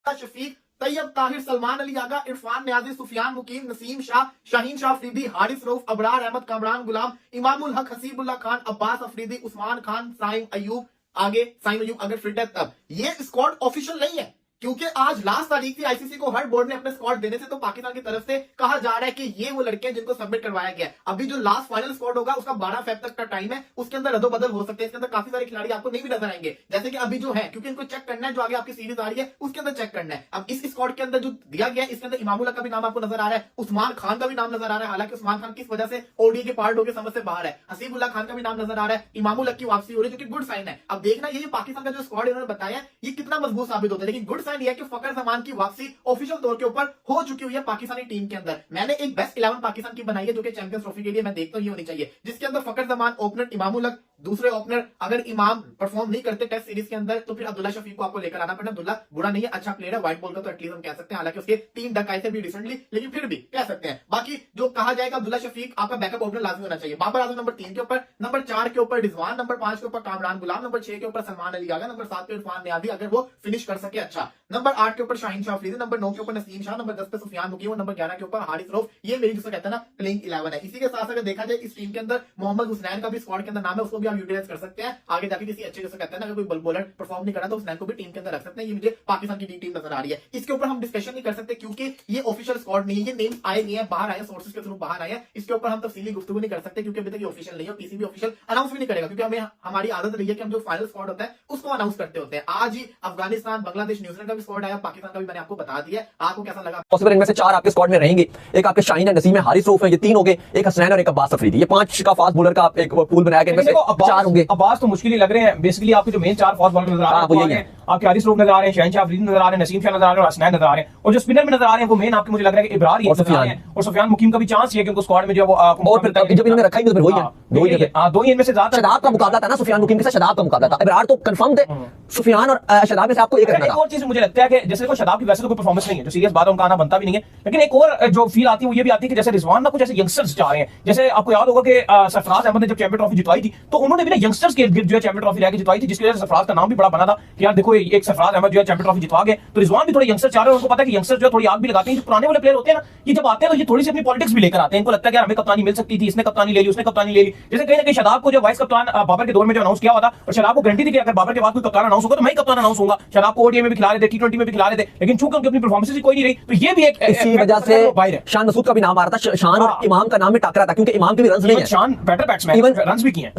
शफीक, तैयब ताहिर, सलमान अली आगा, इरफान न्याजी, सुफियान मुकीम, नसीम शाह, शाहीन शाह अफरीदी, हारिस रऊफ, अबरार अहमद, कामरान गुलाम, इमामुल हक, हसीबुल्लाह खान, अब्बास अफरीदी, उस्मान खान, साइम अयूब, आगे साइम अयूब अगर फिट है तब। ये स्क्वाड ऑफिशियल नहीं है क्योंकि आज लास्ट तारीख थी, आईसीसी को हर बोर्ड ने अपने स्क्वाड देने से तो पाकिस्तान की तरफ से कहा जा रहा है कि ये वो लड़के हैं जिनको सबमिट करवाया गया है। अभी जो लास्ट फाइनल स्क्वाड होगा उसका 12 फेब तक का टाइम है, उसके अंदर रद्दोबदल हो सकते हैं। इसके अंदर काफी सारे खिलाड़ी आपको नहीं भी नजर आएंगे, जैसे कि अभी जो है, क्योंकि इनको चेक करना है, जो आगे आपकी सीरीज आ रही है उसके अंदर चेक करना है। अब इस स्क्वाड के अंदर जो दिया गया है, इसके अंदर इमामुल हक का भी नाम आपको नजर आ रहा है, उस्मान खान का भी नाम नजर आ रहा है। हालांकि उस्मान खान किस वजह से ओडी के पार्ट होकर समझ से बाहर है। हसीबुल्लाह खान का भी नाम नजर आ रहा है। इमामुल हक की वापसी हो रही है, जो कि गुड साइन है। अब देखना ये पाकिस्तान का जो स्क्वाड इन्होंने बताया ये कितना मजबूत साबित होता है। लेकिन गुड साइन ये है कि फकर जमान की वापसी ऑफिशियल तौर के ऊपर हो चुकी हुई है पाकिस्तानी टीम के अंदर। मैंने एक बेस्ट 11 पाकिस्तान की बनाई है जो कि चैंपियंस ट्रॉफी के लिए मैं देखता हूं ये होनी चाहिए, जिसके अंदर फकर जमान ओपनर, इमामुल हक दूसरे ओपनर, अगर इमाम परफॉर्म नहीं करते टेस्ट सीरीज के अंदर तो फिर अब्दुल्ला शफीक को आपको लेकर आना पड़ेगा। अब्दुल्ला बुरा नहीं है, अच्छा प्लेयर है, व्हाइट बॉल का तो एटलीस्ट हम कह सकते हैं। हालांकि उसके 3 डक आए थे भी रिसेंटली, लेकिन फिर भी कह सकते हैं। बाकी जो कहा जाएगा अब्दुल्ला शफीक आपका बैकअप ओपनर लाजमी होना चाहिए। बाबर आजम नंबर 3 के ऊपर, नंबर 4 के ऊपर रिजवान, नंबर 5 के ऊपर कामरान गुलाम, नंबर 6 के ऊपर सलमान अली आगा, नंबर 7 पे इरफान न्याजी अगर वो फिनिश कर सके अच्छा, नंबर 8 के ऊपर शाहीन शाह अफरीदी, नंबर 9 के ऊपर नसीम शाह, नंबर 10 पे सुफियान मुकीम, नंबर 11 के ऊपर हारिस रऊफ। ये मेरी जिसको कहते हैं ना प्लेइंग 11 है। इसी के साथ अगर देखा जाए इस टीम के अंदर मोहम्मद हुसैन का भी स्क्वाड के अंदर नाम है, उसको भी आप यूटिलाइज कर सकते हैं। आगे जाके किसी अच्छे जैसे कहते हैं ना, अगर कोई बॉलर परफॉर्म नहीं करा तो हुसैन को भी टीम के अंदर रख सकते हैं। ये मुझे पाकिस्तान की टीम नजर आ रही है। इसके ऊपर हम डिस्कशन नहीं कर सकते क्योंकि ये ऑफिशियल स्क्वाड नहीं है, ये नेम आए नहीं है, बाहर आए, सोर्सेज के थ्रू बाहर आए हैं। इसके ऊपर हम तफसीली गुफ्तगू नहीं कर सकते क्योंकि अभी तक ये ऑफिशियल नहीं है। पीसीबी ऑफिशियल अनाउंस भी नहीं करेगा क्योंकि हमें हमारी आदत रही है कि हम जो फाइनल स्क्वाड होता है उसको अनाउंस करते होते हैं। आज ही अफगानिस्तान, बांग्लादेश, न्यूजीलैंड का भी स्क्वाड आया, पाकिस्तान का भी मैंने आपको बता दिया। आपको कैसा लगा? पॉसिबल इनमें से 4 आपके स्क्वाड में रहेंगे। एक आपके शाहीन है, नसीम है, हारिस रऊफ है, ये 3 हो गए। एक हसनैन और एक अब्बास अफरीदी, ये 5 का फास्ट बॉलर का आप एक पूल बनाया गया। इनमें से 4 होंगे। अब्बास तो मुश्किल ही लग रहे हैं। बेसिकली आपके जो मेन 4 फास्ट बॉलर नजर आ रहे हैं, आपके हारिस रऊफ नजर आ रहे हैं, शाहीन शाह अफरीदी नजर आ रहे हैं, नसीम शाह नजर आ रहे हैं और हसनैन नजर आ रहे हैं। और जो स्पिनर में नजर आ रहे हैं वो मेन आपके मुझे लग रहा है कि इब्रार और सुफियान मुकीम का भी चांस है कि उनको स्क्वाड में जो वो और फिर जब इन्होंने रखा ही तो फिर वही है, दो ही इनमें से ज्यादा शदाब का मुकाबला था ना, सुफियान मुकीम के साथ शदाब का मुकाबला था। इब्रार तो कंफर्म थे, सुफियान और शदाब में से आपको एक रखना था। एक और चीज मुझे लगता है कि जैसे को शदाब की वैसे तो कोई परफॉर्मेंस नहीं है, जो सीरियस बात है उनका आना बनता भी नहीं है, लेकिन एक और जो फील आती है वो ये भी आती है कि जैसे रिजवान ना कुछ ऐसे यंगस्टर्स जा रहे हैं। जैसे आपको याद होगा कि सरफराज अहमद ने जब चैंपियन ट्रॉफी जितवाई थी तो उन्होंने भी ना यंगस्टर्स के इर्द-गिर्द जो है चैंपियन ट्रॉफी लेके जितवाई थी, जिसकी वजह से सरफराज का नाम भी बड़ा बना था कि यार देखो एक सरफराज अहमद जो है चैंपियन ट्रॉफी जितवा गए। तो रिजवान भी थोड़े यंगस्टर चाह रहे हैं, उनको पता है कि यंगस्टर जो है थोड़ी आग भी लगाते हैं। जो पुराने वाले प्लेयर होते हैं ना, ये जब आते हैं तो ये थोड़ी सी अपनी पॉलिटिक्स भी लेकर आते हैं। इनको लगता है कि यार हमें कप्तानी मिल सकती थी, इसने कप्तानी ले ली, उसने कप्तानी ले ली। जैसे कहीं ना कहीं शदाब को जो वाइस कप्तान बाबर के दौर में जो अनाउंस किया हुआ था, और शदाब को गारंटी थी कि अगर बाबर के बाद कोई कप्तान अनाउंस होगा तो मैं ही कप्तान अनाउंस होगा। शदाब को ओडीआई में भी खिला रहे थे, टी20 में भी खिला रहे थे, लेकिन चूंकि उनकी अपनी परफॉर्मेंस ही कोई नहीं रही तो ये भी एक इसी वजह से शान मसूद का भी नाम आ रहा था। शान और इमाम का नाम में टकरा था क्योंकि इमाम के भी रन नहीं है। शान बेटर बैट्समैन, रन्स भी किए हैं।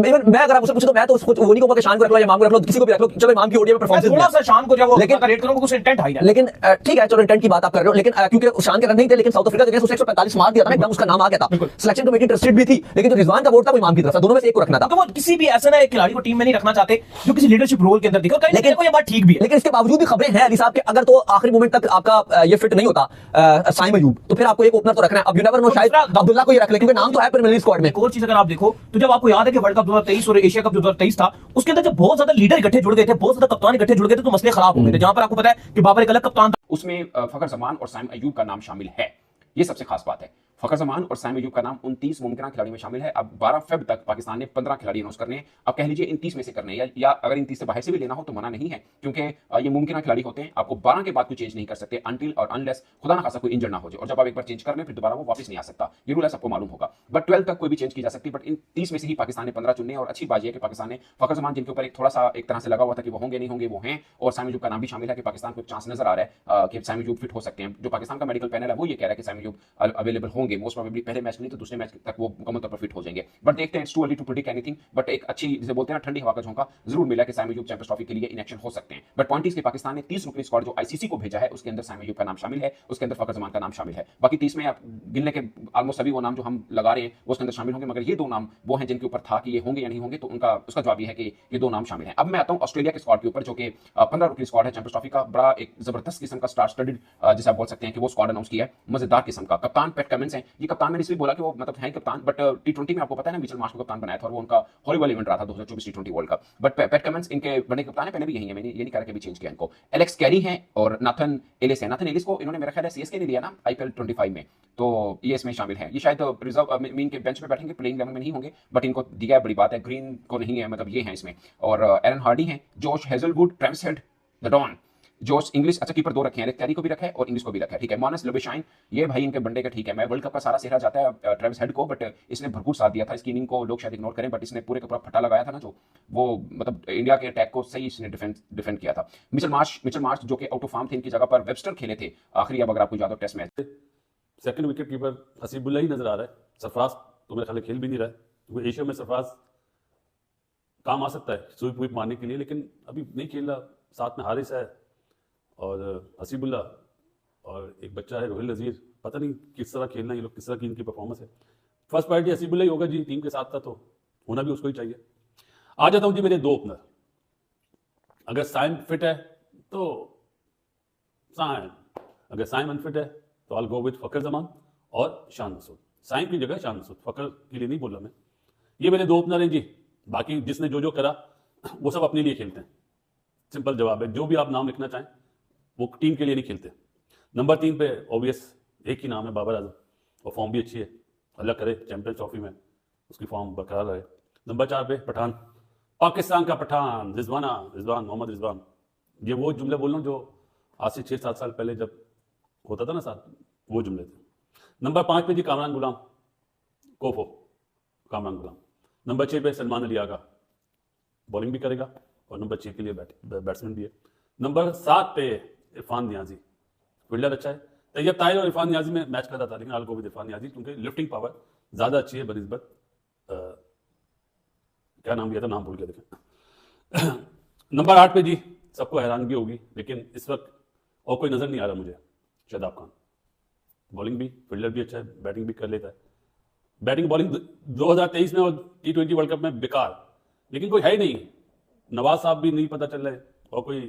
इवन मैं अगर आप मुझसे पूछूं तो मैं तो उसको वो नहीं कहूंगा कि शान को रख लो या इमाम को रख लो, किसी को भी रख लो, चलो इमाम की ओडीआई में परफॉर्मेंस थोड़ा सा शान को जब वो रेट करूंगा कुछ इंटेंट हाई है। लेकिन ठीक है, चलो इंटेंट की बात आप कर रहे हो, लेकिन क्योंकि शान के रन नहीं थे, लेकिन साउथ अफ्रीका के अगेंस्ट उसने 145 मार दिया था ना, एकदम उसका नाम आ गया था। सिलेक्शन कमेटी इंटरेस्टेड भी थी, लेकिन जो रिजवान का वोट था वो इमाम की तरफ था। दोनों में से एक को रखना था। तो वो किसी भी ऐसा ना एक खिलाड़ी को टीम में नहीं रखना चाहते जो किसी लीडरशिप रोल के अंदर दिखे। लेकिन ये बात ठीक भी है, लेकिन इसके बावजूद भी खबरें हैं अली साहब के अगर तो आखिरी मोमेंट तक आपका ये फिट नहीं होता साइम अयूब, तो फिर आपको एक ओपनर तो रखना है। अब यू नेवर नो, शायद अब्दुल्ला को ही रख ले क्योंकि नाम तो है प्रीमियर लीग स्क्वाड में। एक और चीज अगर आप देखो तो जब आपको याद है कि वर्ल्ड कप 2023 और एशिया कप 2023 था, उसके अंदर जब बहुत ज्यादा लीडर इकट्ठे जुड़ गए थे, बहुत ज्यादा कप्तान इकट्ठे जुड़ गए थे, तो मसले खराब हो गए थे। जहां पर आपको पता है कि बाबर एक अलग कप्तान था, उसमें फखर जमान और साइम अयूब का नाम शामिल है। ये सबसे खास बात है। फखर जमान और साइम अयूब का नाम 29 मुमकिन खिलाड़ियों में शामिल है। अब 12 फेब तक पाकिस्तान ने 15 खिलाड़ी अनाउंस करने हैं। अब कह लीजिए इन 30 में से करने हैं या अगर इन 30 से बाहर से भी लेना हो तो मना नहीं है, क्योंकि ये मुमकिन खिलाड़ी होते हैं। आपको 12 के बाद कोई चेंज नहीं कर सकते अनटिल और अनलेस खुदा ना खासा कोई इंजर ना हो जाए, और जब आप एक बार चेंज कर लें फिर दोबारा वो वापस नहीं आ सकता। ये रूल है, सबको मालूम होगा। बट 12 तक कोई भी चेंज की जा सकती है, बट इन 30 में से ही पाकिस्तान ने 15 चुने। और अच्छी बात यह है कि पाकिस्तान ने फखर जमान, जिनके ऊपर एक थोड़ा सा एक तरह से लगा हुआ था कि वो होंगे नहीं होंगे, वो हैं। और साइम अयूब का नाम भी शामिल है कि पाकिस्तान को एक चांस नजर आ रहा है कि साइम अयूब फिट हो सकते हैं। जो पाकिस्तान का मेडिकल पैनल है वो ये कह रहा है कि साइम अयूब अवेलेबल होंगे, मोस्ट प्रोबेबली पहले मैच नहीं तो दूसरे मैच तक वो मुकम्मल तौर पर फिट हो जाएंगे। बट देखते हैं, it's too early to predict anything. But एक अच्छी, जिसे बोलते हैं ठंडी हवा का झोंका जरूर मिला कि साइम अयूब चैंपियंस ट्रॉफी के लिए इन एक्शन हो सकते हैं। बट पॉइंट इज कि पाकिस्तान ने 30 रुकनी स्क्वाड जो आईसीसी को भेजा है उसके अंदर साइम अयूब का नाम शामिल है, उसके अंदर फखर जमान का नाम शामिल है। बाकी 30 में आप गिनने के ऑलमोस्ट सभी वो नाम जो हम लगा रहे हैं वो उसके अंदर शामिल होंगे, मगर ये 2 नाम वो हैं जिनके ऊपर था कि ये होंगे या नहीं होंगे, तो उसका जवाब ये है कि ये 2 नाम शामिल हैं। अब मैं आता हूं ऑस्ट्रेलिया के स्क्वाड के ऊपर, जो कि 15 रुकनी स्क्वाड है चैंपियंस ट्रॉफी का। बड़ा एक जबरदस्त किस्म का स्टार स्टडीड जिसे आप बोल सकते हैं कि वो स्क्वाड अनाउंस किया है, मजेदार किस्म का। कप्तान पैट कमिंस हैं। ये कप्तान मैंने इसलिए बोला कि वो मतलब है कप्तान, बट टी20 में आपको पता है ना मिचेल मार्श को कप्तान बनाया था और वो उनका हॉरिबल इवेंट रहा था 2024 टी20 world cup. But Pat Cummins इनके बड़े कप्तान है, पहले भी यही है, मैंने ये नहीं कहा कि भी चेंज किया इनको। एलेक्स कैरी हैं और नाथन एलिस है। नाथन एलिस को इन्होंने मेरा ख्याल है सीएसके ने लिया ना आईपीएल 25 में, तो ये इसमें शामिल है। ये शायद रिजर्व मीन के बेंच पे बैठेंगे, प्लेइंग 11 में नहीं होंगे, बट इनको दिया है, बड़ी बात है। ग्रीन को नहीं है, मतलब ये है इसमें। और एरन हार्डी हैं, जोश हेजलवुड, ट्रेविस हेड, द डॉन, जो इंग्लिश अच्छा कीपर दो रखे हैं, कैरी को भी रखा है और इंग्लिश को भी रखा है, ठीक है। मोनस लुबशाइन, ये भाई इनके बंडे का ठीक है। मैं वर्ल्ड कप का सारा सेहरा जाता है ट्रेविस हेड को, बट इसने भरपूर साथ दिया था। इसकी इनिंग को लोग शायद इग्नोर करें, बट इसने पूरे का पूरा फटा लगाया था ना, जो वो मतलब इंडिया के अटैक को सही इसने डिफेंड किया था। मिचेल मार्श जो कि आउट ऑफ फॉर्म थे, इनकी जगह पर वेबस्टर खेले थे आखिरी, अब अगर आपको याद हो test match. Second wicket keeper Hasibullah ही नजर आ रहा है। सरफराज तो मेरे ख्याल खेल भी नहीं रहा है, क्योंकि एशिया में सरफराज काम आ सकता है स्वीप वीप मारने के लिए, लेकिन अभी नहीं खेल रहा। साथ में हारिस है और हसीबुल्ला और एक बच्चा है रोहिल नज़ीर, पता नहीं किस तरह खेलना ये लोग, किस तरह की इनकी परफॉर्मेंस है। फर्स्ट प्रायोरिटी हसीबुल्ला ही होगा जी, टीम के साथ था तो होना भी उसको ही चाहिए। आ जाता हूँ जी मेरे दो ओपनर। अगर साइम फिट है तो साइम, अगर साइम अनफिट है तो आई गो विद फकर जमान और शान मसूद। साइम की जगह शान मसूद, फकर के लिए नहीं बोल रहा मैं। ये मेरे दो ओपनर हैं जी। बाकी जिसने जो जो करा वो सब अपने लिए खेलते हैं, सिंपल जवाब है। जो भी आप नाम लिखना चाहें वो टीम के लिए नहीं खेलते। नंबर 3 पे ऑब्वियस एक ही नाम है, बाबर आजम, और फॉर्म भी अच्छी है, अल्लाह करे चैंपियंस ट्रॉफी में उसकी फॉर्म बरकरार रहे। नंबर 4 पे पठान, पाकिस्तान का पठान, रिजवान मोहम्मद रिजवान। ये वो जुमले बोल रहा हूँ जो आज से 6-7 साल पहले जब होता था ना साथ, वो जुमले थे। नंबर 5 पे जी कामरान गुलाम, कोफो कामरान गुलाम। नंबर 6 पे सलमान अली आगा, बॉलिंग भी करेगा और नंबर 6 के लिए बैट्समैन भी है। नंबर 7 पे इरफान नियाजी, फील्डर अच्छा है। तैयब ताहिर और इरफान नियाजी में मैच कर रहा था, लेकिन आल गो विद इरफान नियाजी, क्योंकि लिफ्टिंग पावर ज़्यादा अच्छी है बनिस्बत क्या नाम लिया था, नाम भूल गया देखें। नंबर 8 पे जी सबको हैरानगी होगी, लेकिन इस वक्त और कोई नज़र नहीं आ रहा मुझे, शादाब खान। बॉलिंग भी, फील्डर भी अच्छा है, बैटिंग भी कर लेता है। बैटिंग बॉलिंग 2023 में और T20 वर्ल्ड कप में बेकार, लेकिन कोई है ही नहीं। नवाज साहब भी नहीं पता चल रहे और कोई